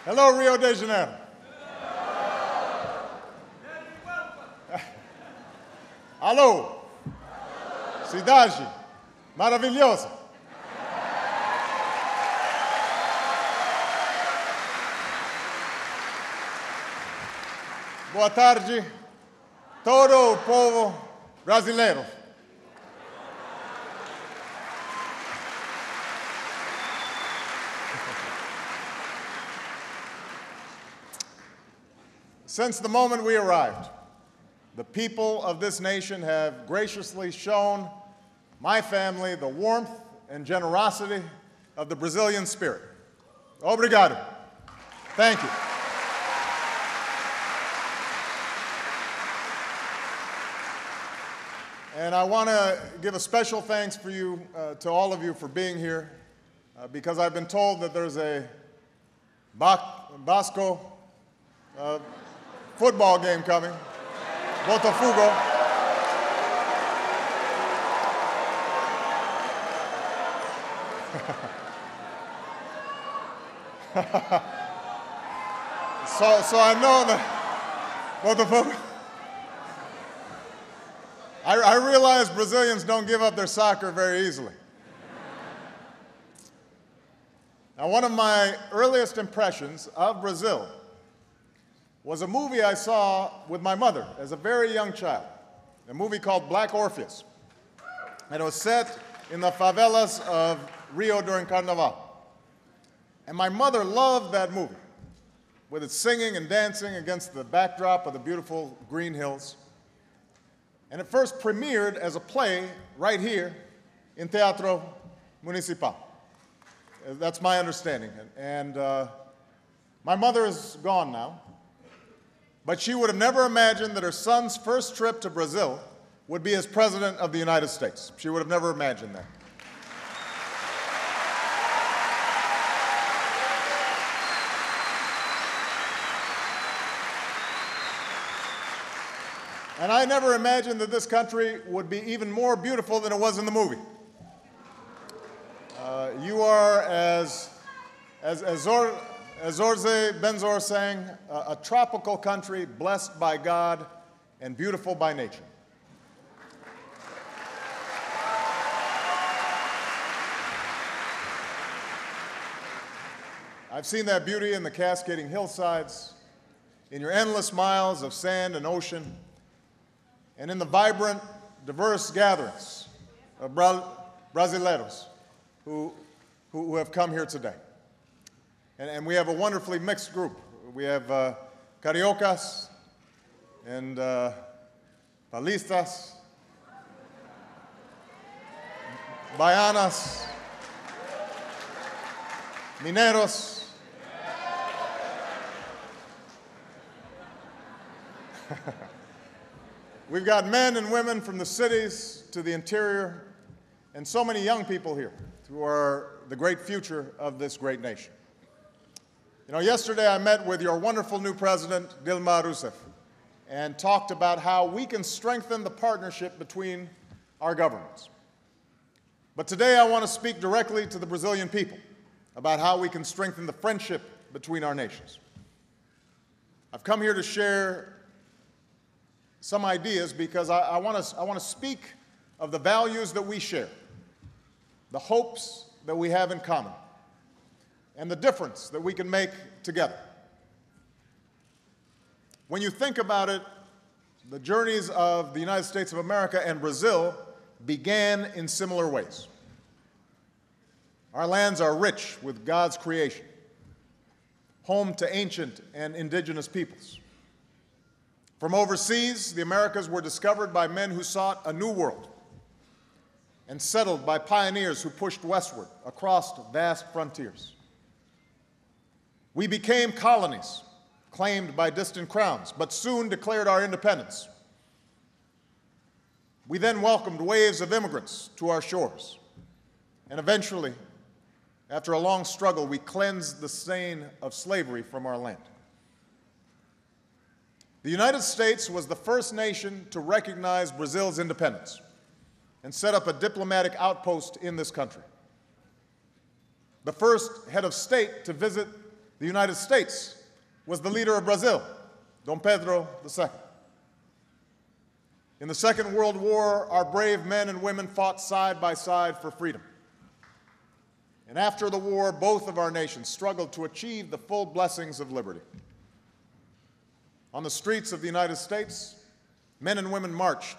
Hello, Rio de Janeiro. Alô, cidade maravilhosa. Boa tarde, todo o povo brasileiro. Since the moment we arrived, the people of this nation have graciously shown my family the warmth and generosity of the Brazilian spirit. Obrigado. Thank you. And I want to give a special thanks to all of you for being here, because I've been told that there's a Basco football game coming, Botafogo. So I know that Botafogo. I realize Brazilians don't give up their soccer very easily. Now, one of my earliest impressions of Brazil was a movie I saw with my mother as a very young child, a movie called Black Orpheus. And it was set in the favelas of Rio during Carnival. And my mother loved that movie, with its singing and dancing against the backdrop of the beautiful green hills. And it first premiered as a play right here in Teatro Municipal. That's my understanding. And my mother is gone now, but she would have never imagined that her son's first trip to Brazil would be as President of the United States. She would have never imagined that. And I never imagined that this country would be even more beautiful than it was in the movie. You are, as Zorze Benzor sang, a tropical country blessed by God and beautiful by nature. I've seen that beauty in the cascading hillsides, in your endless miles of sand and ocean, and in the vibrant, diverse gatherings of Brasileiros who have come here today. And we have a wonderfully mixed group. We have Cariocas and Paulistas, Baianas, Mineiros, we've got men and women from the cities to the interior, and so many young people here who are the great future of this great nation. You know, yesterday I met with your wonderful new president, Dilma Rousseff, and talked about how we can strengthen the partnership between our governments. But today I want to speak directly to the Brazilian people about how we can strengthen the friendship between our nations. I've come here to share some ideas because I want to speak of the values that we share, the hopes that we have in common, and the difference that we can make together. When you think about it, the journeys of the United States of America and Brazil began in similar ways. Our lands are rich with God's creation, home to ancient and indigenous peoples. From overseas, the Americas were discovered by men who sought a new world and settled by pioneers who pushed westward across vast frontiers. We became colonies, claimed by distant crowns, but soon declared our independence. We then welcomed waves of immigrants to our shores, and eventually, after a long struggle, we cleansed the stain of slavery from our land. The United States was the first nation to recognize Brazil's independence and set up a diplomatic outpost in this country. The first head of state to visit the United States was the leader of Brazil, Dom Pedro II. In the Second World War, our brave men and women fought side by side for freedom. And after the war, both of our nations struggled to achieve the full blessings of liberty. On the streets of the United States, men and women marched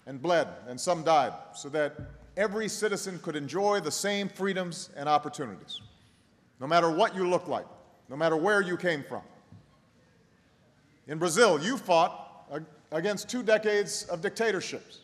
and bled, and some died, so that every citizen could enjoy the same freedoms and opportunities, no matter what you look like, no matter where you came from. In Brazil, you fought against 2 decades of dictatorships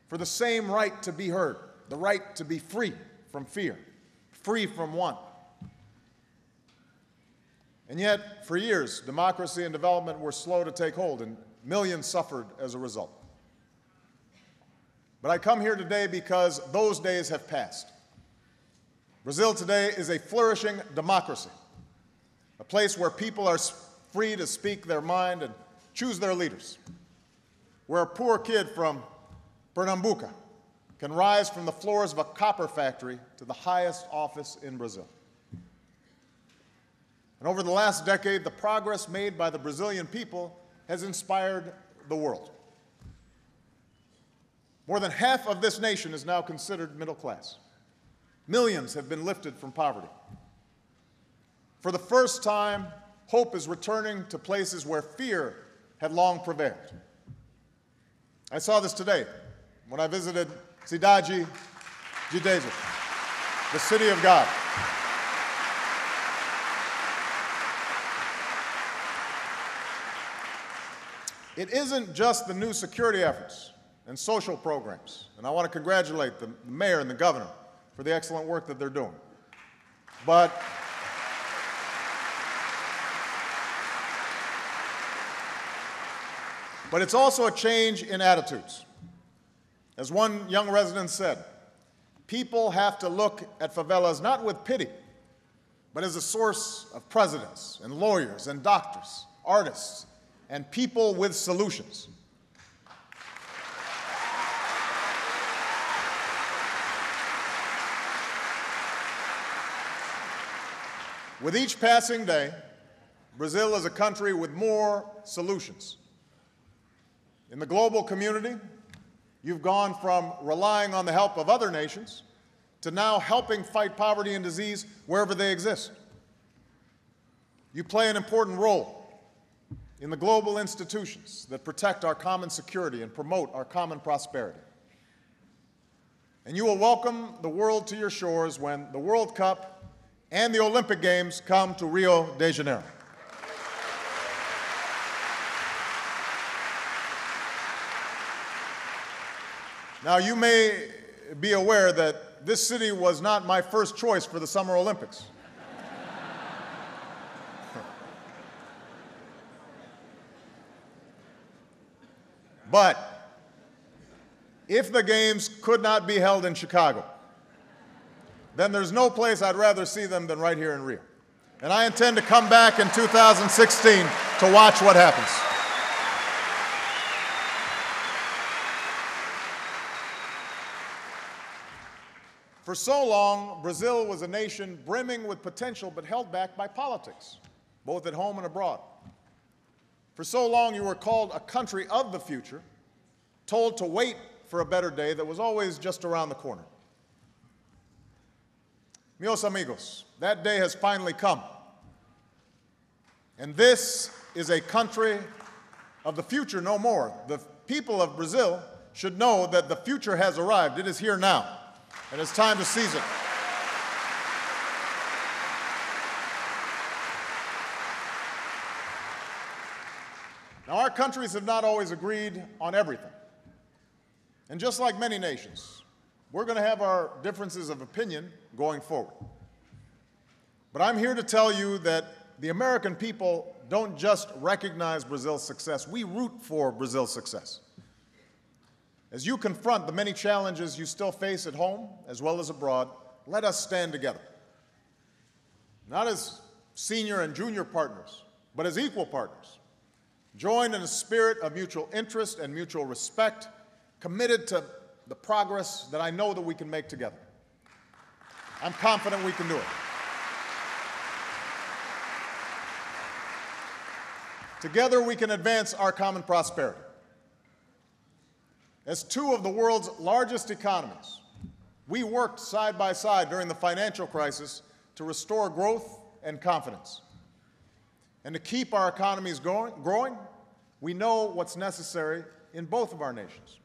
for the same right to be heard, the right to be free from fear, free from want. And yet, for years, democracy and development were slow to take hold, and millions suffered as a result. But I come here today because those days have passed. Brazil today is a flourishing democracy, a place where people are free to speak their mind and choose their leaders, where a poor kid from Pernambuco can rise from the floors of a copper factory to the highest office in Brazil. And over the last decade, the progress made by the Brazilian people has inspired the world. More than half of this nation is now considered middle class. Millions have been lifted from poverty. For the first time, hope is returning to places where fear had long prevailed. I saw this today when I visited Cidade de Deus, the city of God. It isn't just the new security efforts and social programs, and I want to congratulate the mayor and the governor for the excellent work that they're doing. But it's also a change in attitudes. As one young resident said, people have to look at favelas not with pity, but as a source of presidents and lawyers and doctors, artists, and people with solutions. With each passing day, Brazil is a country with more solutions. In the global community, you've gone from relying on the help of other nations to now helping fight poverty and disease wherever they exist. You play an important role in the global institutions that protect our common security and promote our common prosperity. And you will welcome the world to your shores when the World Cup and the Olympic Games come to Rio de Janeiro. Now, you may be aware that this city was not my first choice for the Summer Olympics. But if the games could not be held in Chicago, then there's no place I'd rather see them than right here in Rio. And I intend to come back in 2016 to watch what happens. For so long, Brazil was a nation brimming with potential but held back by politics, both at home and abroad. For so long, you were called a country of the future, told to wait for a better day that was always just around the corner. Meus amigos, that day has finally come. And this is a country of the future no more. The people of Brazil should know that the future has arrived. It is here now, and it's time to seize it. Now, our countries have not always agreed on everything. And just like many nations, we're going to have our differences of opinion going forward. But I'm here to tell you that the American people don't just recognize Brazil's success, we root for Brazil's success. As you confront the many challenges you still face at home as well as abroad, let us stand together. Not as senior and junior partners, but as equal partners. Joined in a spirit of mutual interest and mutual respect, committed to the progress that I know that we can make together. I'm confident we can do it. Together we can advance our common prosperity. As two of the world's largest economies, we worked side by side during the financial crisis to restore growth and confidence. And to keep our economies growing, we know what's necessary in both of our nations.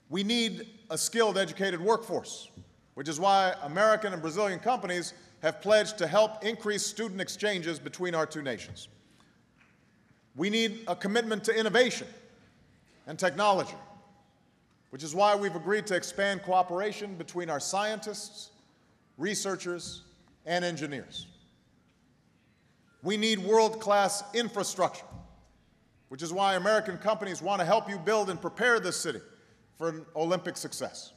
We need a skilled, educated workforce, which is why American and Brazilian companies have pledged to help increase student exchanges between our two nations. We need a commitment to innovation and technology, which is why we've agreed to expand cooperation between our scientists, researchers, and engineers. We need world-class infrastructure, which is why American companies want to help you build and prepare this city for an Olympic success.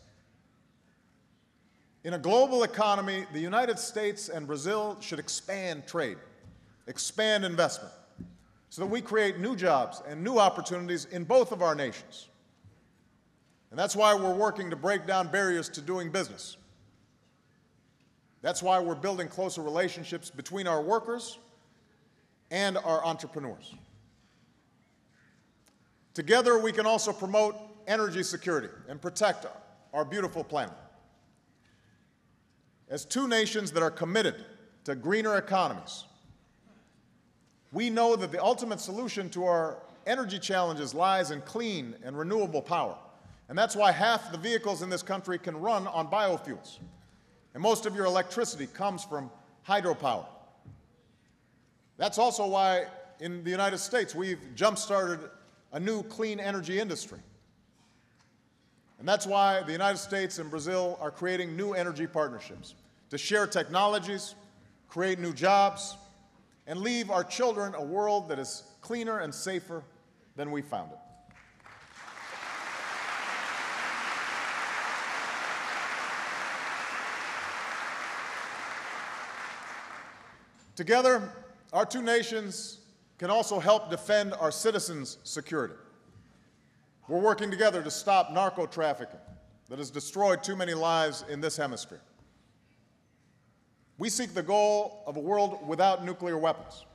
In a global economy, the United States and Brazil should expand trade, expand investment, so that we create new jobs and new opportunities in both of our nations. And that's why we're working to break down barriers to doing business. That's why we're building closer relationships between our workers and our entrepreneurs. Together, we can also promote energy security and protect our beautiful planet. As two nations that are committed to greener economies, we know that the ultimate solution to our energy challenges lies in clean and renewable power. And that's why half the vehicles in this country can run on biofuels. And most of your electricity comes from hydropower. That's also why in the United States we've jump-started a new clean energy industry. And that's why the United States and Brazil are creating new energy partnerships to share technologies, create new jobs, and leave our children a world that is cleaner and safer than we found it. Together, our two nations can also help defend our citizens' security. We're working together to stop narco-trafficking that has destroyed too many lives in this hemisphere. We seek the goal of a world without nuclear weapons.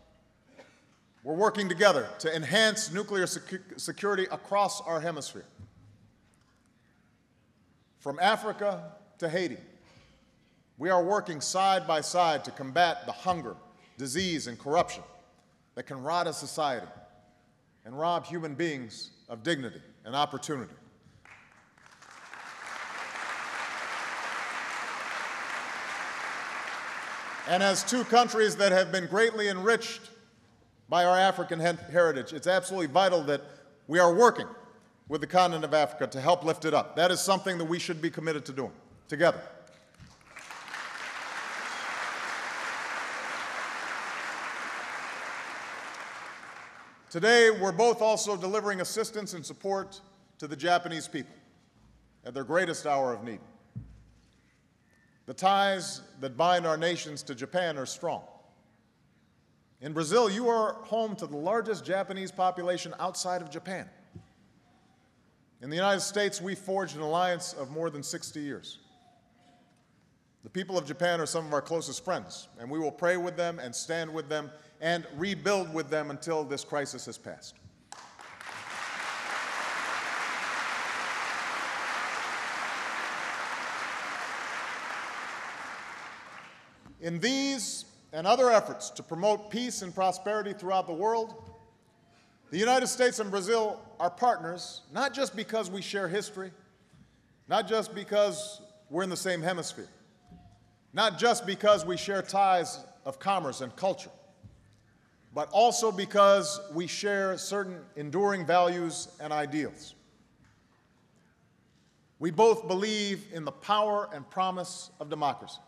We're working together to enhance nuclear security across our hemisphere. From Africa to Haiti, we are working side by side to combat the hunger, disease, and corruption that can rot a society and rob human beings of dignity and opportunity. And as two countries that have been greatly enriched by our African heritage, it's absolutely vital that we are working with the continent of Africa to help lift it up. That is something that we should be committed to doing together. Today, we're both also delivering assistance and support to the Japanese people at their greatest hour of need. The ties that bind our nations to Japan are strong. In Brazil, you are home to the largest Japanese population outside of Japan. In the United States, we forged an alliance of more than 60 years. The people of Japan are some of our closest friends, and we will pray with them and stand with them and rebuild with them until this crisis has passed. In these and other efforts to promote peace and prosperity throughout the world, the United States and Brazil are partners, not just because we share history, not just because we're in the same hemisphere, not just because we share ties of commerce and culture, but also because we share certain enduring values and ideals. We both believe in the power and promise of democracy.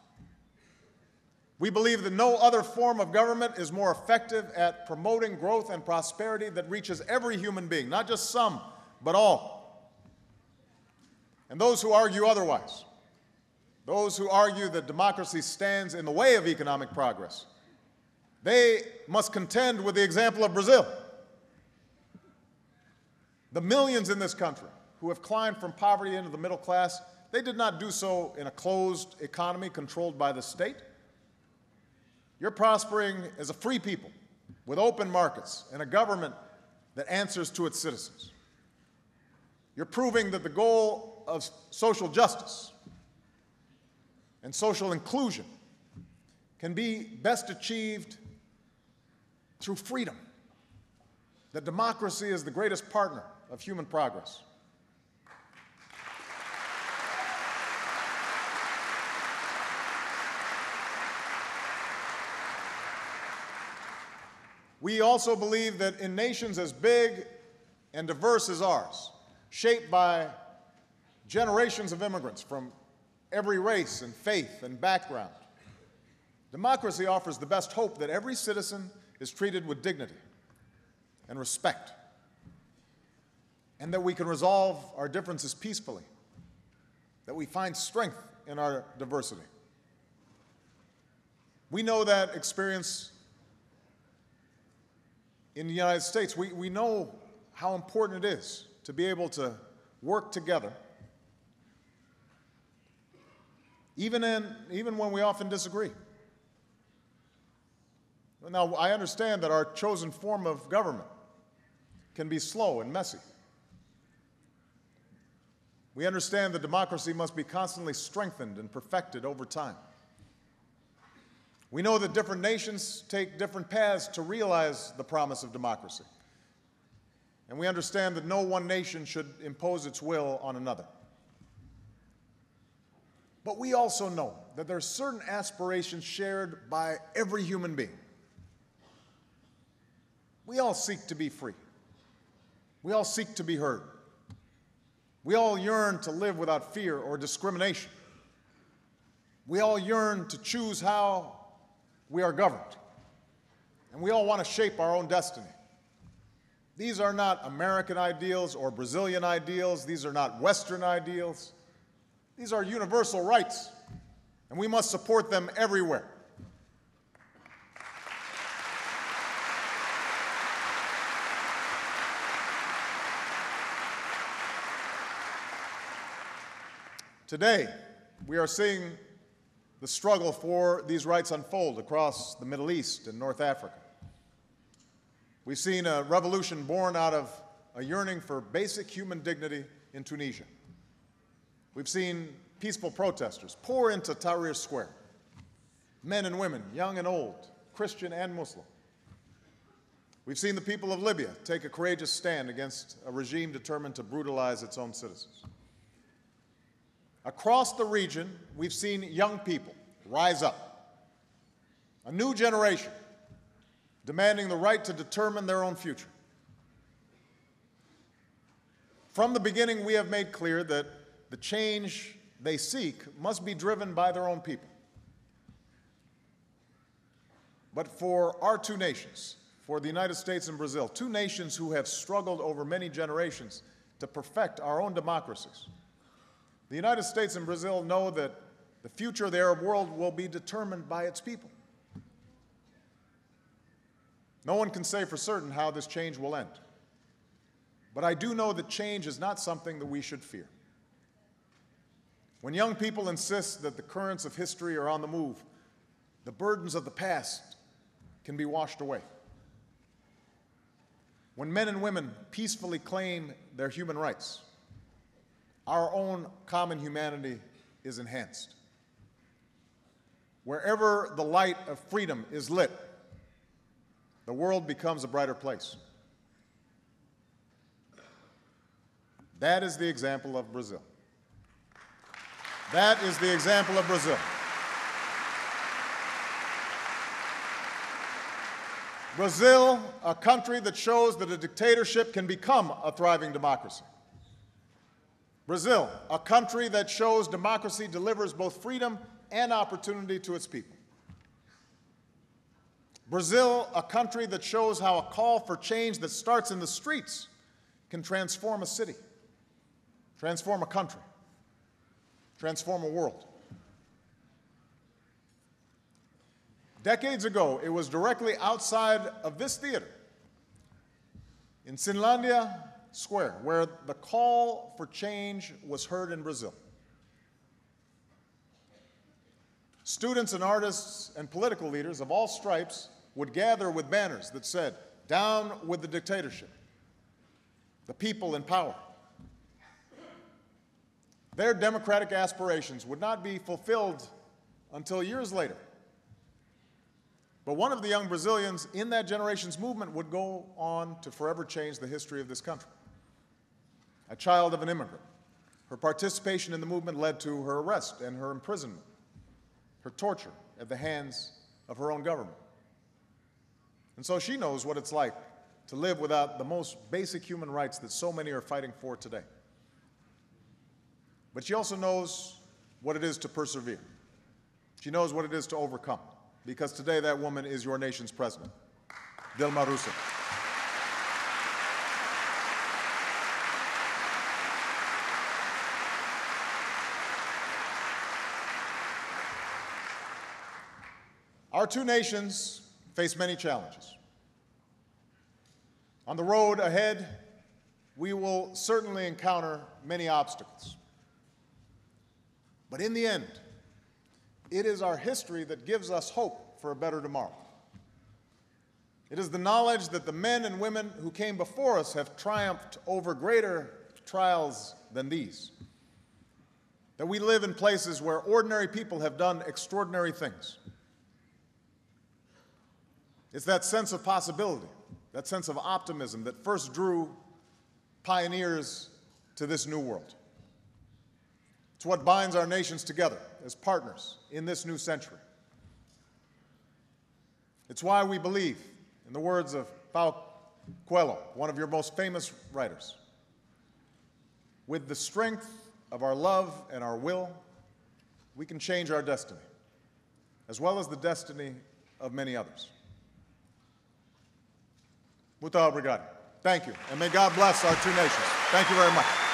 We believe that no other form of government is more effective at promoting growth and prosperity that reaches every human being, not just some, but all. And those who argue otherwise, those who argue that democracy stands in the way of economic progress, they must contend with the example of Brazil. The millions in this country who have climbed from poverty into the middle class, they did not do so in a closed economy controlled by the state. You're prospering as a free people with open markets and a government that answers to its citizens. You're proving that the goal of social justice and social inclusion can be best achieved through freedom, that democracy is the greatest partner of human progress. We also believe that in nations as big and diverse as ours, shaped by generations of immigrants from every race and faith and background, democracy offers the best hope that every citizen is treated with dignity and respect, and that we can resolve our differences peacefully, that we find strength in our diversity. We know that experience in the United States. We know how important it is to be able to work together, even when we often disagree. Now, I understand that our chosen form of government can be slow and messy. We understand that democracy must be constantly strengthened and perfected over time. We know that different nations take different paths to realize the promise of democracy. And we understand that no one nation should impose its will on another. But we also know that there are certain aspirations shared by every human being. We all seek to be free. We all seek to be heard. We all yearn to live without fear or discrimination. We all yearn to choose how we are governed. And we all want to shape our own destiny. These are not American ideals or Brazilian ideals. These are not Western ideals. These are universal rights, and we must support them everywhere. Today, we are seeing the struggle for these rights unfold across the Middle East and North Africa. We've seen a revolution born out of a yearning for basic human dignity in Tunisia. We've seen peaceful protesters pour into Tahrir Square, men and women, young and old, Christian and Muslim. We've seen the people of Libya take a courageous stand against a regime determined to brutalize its own citizens. Across the region, we've seen young people rise up, a new generation demanding the right to determine their own future. From the beginning, we have made clear that the change they seek must be driven by their own people. But for our two nations, for the United States and Brazil, two nations who have struggled over many generations to perfect our own democracies, the United States and Brazil know that the future of the Arab world will be determined by its people. No one can say for certain how this change will end. But I do know that change is not something that we should fear. When young people insist that the currents of history are on the move, the burdens of the past can be washed away. When men and women peacefully claim their human rights, our own common humanity is enhanced. Wherever the light of freedom is lit, the world becomes a brighter place. That is the example of Brazil. That is the example of Brazil. Brazil, a country that shows that a dictatorship can become a thriving democracy. Brazil, a country that shows democracy delivers both freedom and opportunity to its people. Brazil, a country that shows how a call for change that starts in the streets can transform a city, transform a country, transform a world. Decades ago, it was directly outside of this theater, in Cinlândia Square, where the call for change was heard in Brazil. Students and artists and political leaders of all stripes would gather with banners that said, "Down with the dictatorship, the people in power." Their democratic aspirations would not be fulfilled until years later. But one of the young Brazilians in that generation's movement would go on to forever change the history of this country. A child of an immigrant, her participation in the movement led to her arrest and her imprisonment, her torture at the hands of her own government. And so she knows what it's like to live without the most basic human rights that so many are fighting for today. But she also knows what it is to persevere. She knows what it is to overcome, because today that woman is your nation's president, Dilma Rousseff. Our two nations face many challenges. On the road ahead, we will certainly encounter many obstacles. But in the end, it is our history that gives us hope for a better tomorrow. It is the knowledge that the men and women who came before us have triumphed over greater trials than these. That we live in places where ordinary people have done extraordinary things. It's that sense of possibility, that sense of optimism that first drew pioneers to this new world. It's what binds our nations together as partners in this new century. It's why we believe, in the words of Paulo Coelho, one of your most famous writers, with the strength of our love and our will, we can change our destiny, as well as the destiny of many others. Muito obrigado. Thank you, and may God bless our two nations. Thank you very much.